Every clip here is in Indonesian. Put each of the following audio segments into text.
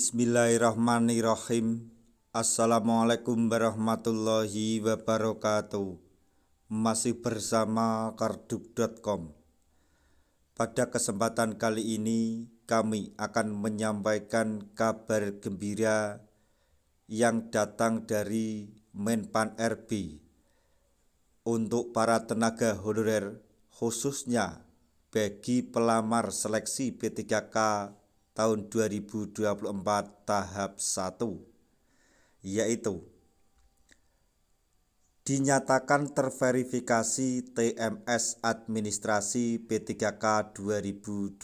Bismillahirrahmanirrahim. Assalamualaikum warahmatullahi wabarakatuh. Masih bersama karduk.com. Pada kesempatan kali ini kami akan menyampaikan kabar gembira yang datang dari Menpan RB untuk para tenaga honorer, khususnya bagi pelamar seleksi P3K tahun 2024 tahap 1, yaitu dinyatakan terverifikasi TMS Administrasi P3K 2024.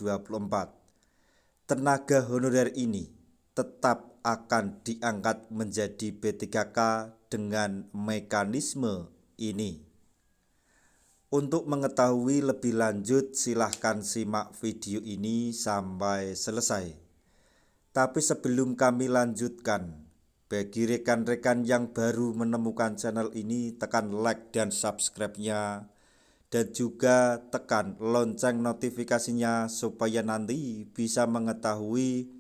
Tenaga honorer ini tetap akan diangkat menjadi P3K dengan mekanisme ini. Untuk mengetahui lebih lanjut silahkan simak video ini sampai selesai. Tapi sebelum kami lanjutkan, bagi rekan-rekan yang baru menemukan channel ini, tekan like dan subscribe-nya, dan juga tekan lonceng notifikasinya supaya nanti bisa mengetahui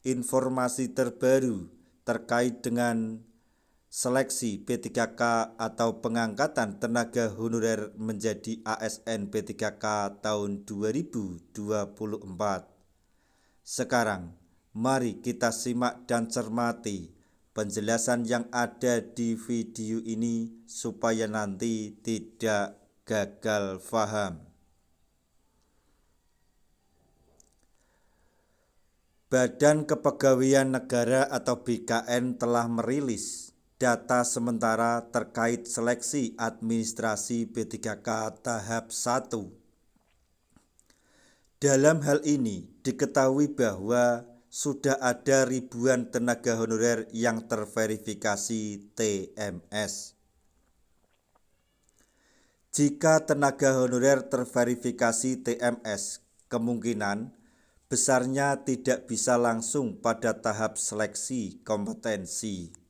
informasi terbaru terkait dengan seleksi P3K atau pengangkatan tenaga honorer menjadi ASN P3K tahun 2024. Sekarang, mari kita simak dan cermati penjelasan yang ada di video ini supaya nanti tidak gagal paham. Badan Kepegawaian Negara atau BKN telah merilis data sementara terkait seleksi administrasi P3K tahap 1. Dalam hal ini diketahui bahwa sudah ada ribuan tenaga honorer yang terverifikasi TMS. Jika tenaga honorer terverifikasi TMS, kemungkinan besarnya tidak bisa langsung pada tahap seleksi kompetensi.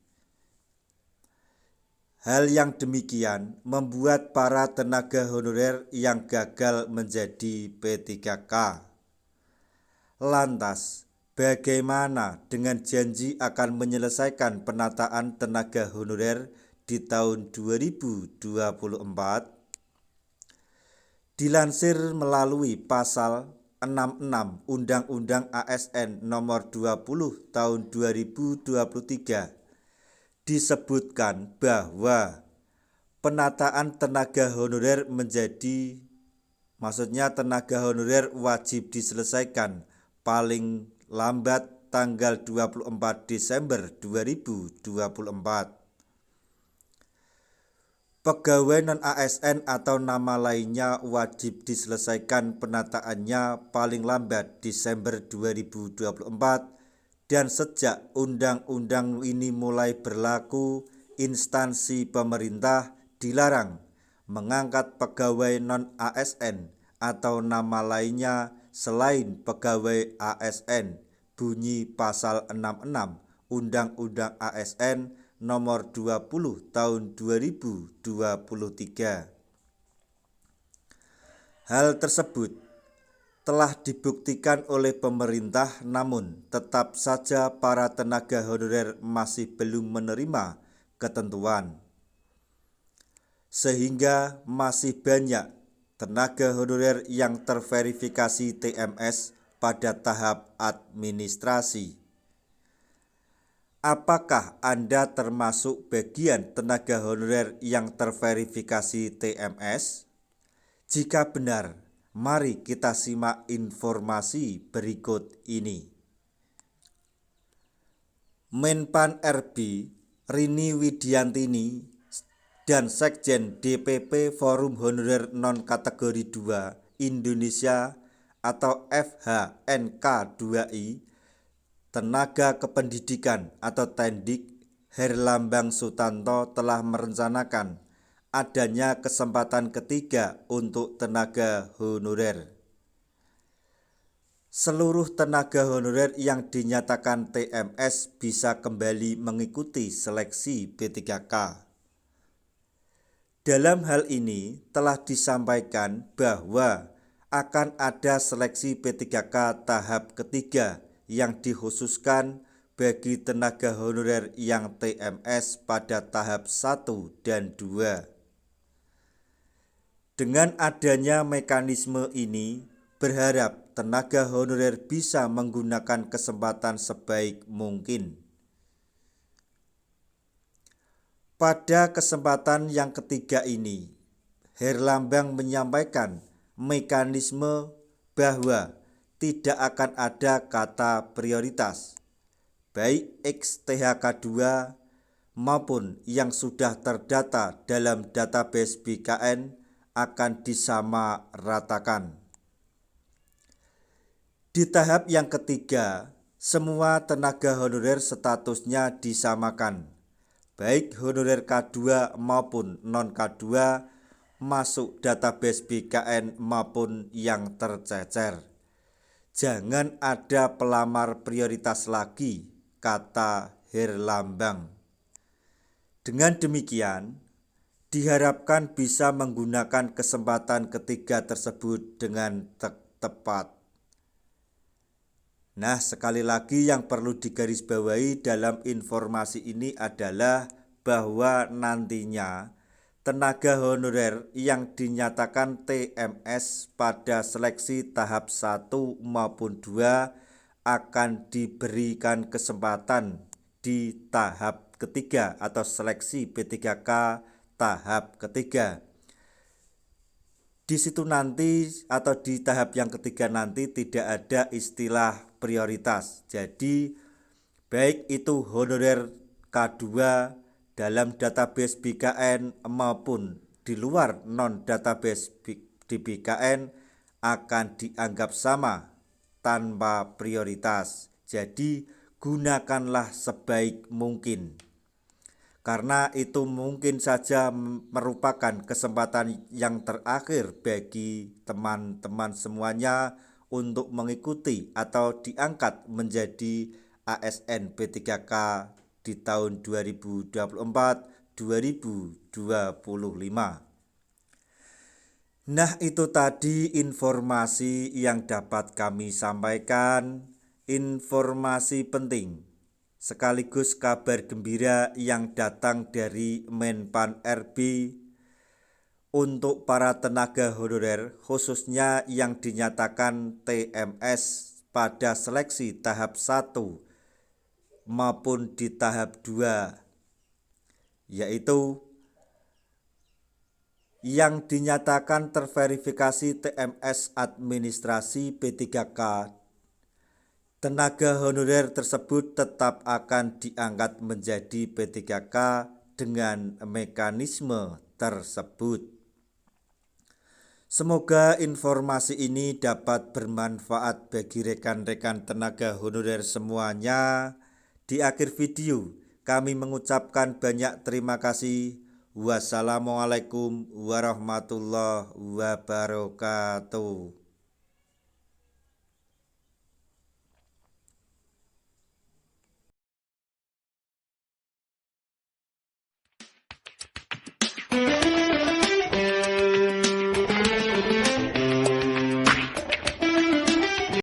Hal yang demikian membuat para tenaga honorer yang gagal menjadi P3K. Lantas, bagaimana dengan janji akan menyelesaikan penataan tenaga honorer di tahun 2024? Dilansir melalui pasal 66 Undang-Undang ASN Nomor 20 Tahun 2023 disebutkan bahwa penataan tenaga honorer tenaga honorer wajib diselesaikan paling lambat tanggal 24 Desember 2024. Pegawai non-ASN atau nama lainnya wajib diselesaikan penataannya paling lambat Desember 2024. Dan sejak undang-undang ini mulai berlaku, instansi pemerintah dilarang mengangkat pegawai non-ASN atau nama lainnya selain pegawai ASN, bunyi pasal 66 Undang-Undang ASN Nomor 20 Tahun 2023. Hal tersebut telah dibuktikan oleh pemerintah, namun tetap saja para tenaga honorer masih belum menerima ketentuan. Sehingga masih banyak tenaga honorer yang terverifikasi TMS pada tahap administrasi. Apakah Anda termasuk bagian tenaga honorer yang terverifikasi TMS? Jika benar, mari kita simak informasi berikut ini. Menpan RB Rini Widiantini dan Sekjen DPP Forum Honorer Non Kategori 2 Indonesia atau FHNK2I Tenaga Kependidikan atau Tendik Herlambang Sutanto telah merencanakan adanya kesempatan ketiga untuk tenaga honorer. Seluruh tenaga honorer yang dinyatakan TMS bisa kembali mengikuti seleksi P3K. Dalam hal ini telah disampaikan bahwa akan ada seleksi P3K tahap ketiga yang dikhususkan bagi tenaga honorer yang TMS pada tahap 1 dan 2. Dengan adanya mekanisme ini, berharap tenaga honorer bisa menggunakan kesempatan sebaik mungkin. Pada kesempatan yang ketiga ini, Herlambang menyampaikan mekanisme bahwa tidak akan ada kata prioritas, baik XTHK 2 maupun yang sudah terdata dalam database BKN akan disamaratakan. Di tahap yang ketiga, semua tenaga honorer statusnya disamakan, baik honorer K2 maupun non-K2 masuk database BKN maupun yang tercecer. Jangan ada pelamar prioritas lagi, kata Herlambang. Dengan demikian, diharapkan bisa menggunakan kesempatan ketiga tersebut dengan tepat. Nah, sekali lagi yang perlu digarisbawahi dalam informasi ini adalah bahwa nantinya tenaga honorer yang dinyatakan TMS pada seleksi tahap 1 maupun 2 akan diberikan kesempatan di tahap ketiga atau seleksi P3K tahap ketiga. Di situ nanti atau di tahap yang ketiga nanti tidak ada istilah prioritas. Jadi baik itu honorer K2 dalam database BKN maupun di luar non database di BKN akan dianggap sama tanpa prioritas. Jadi gunakanlah sebaik mungkin. Karena itu mungkin saja merupakan kesempatan yang terakhir bagi teman-teman semuanya untuk mengikuti atau diangkat menjadi ASN P3K di tahun 2024-2025. Nah, itu tadi informasi yang dapat kami sampaikan, informasi penting sekaligus kabar gembira yang datang dari Menpan RB untuk para tenaga honorer khususnya yang dinyatakan TMS pada seleksi tahap 1 maupun di tahap 2, yaitu yang dinyatakan terverifikasi TMS administrasi P3K. Tenaga honorer tersebut tetap akan diangkat menjadi P3K dengan mekanisme tersebut. Semoga informasi ini dapat bermanfaat bagi rekan-rekan tenaga honorer semuanya. Di akhir video, kami mengucapkan banyak terima kasih. Wassalamualaikum warahmatullahi wabarakatuh.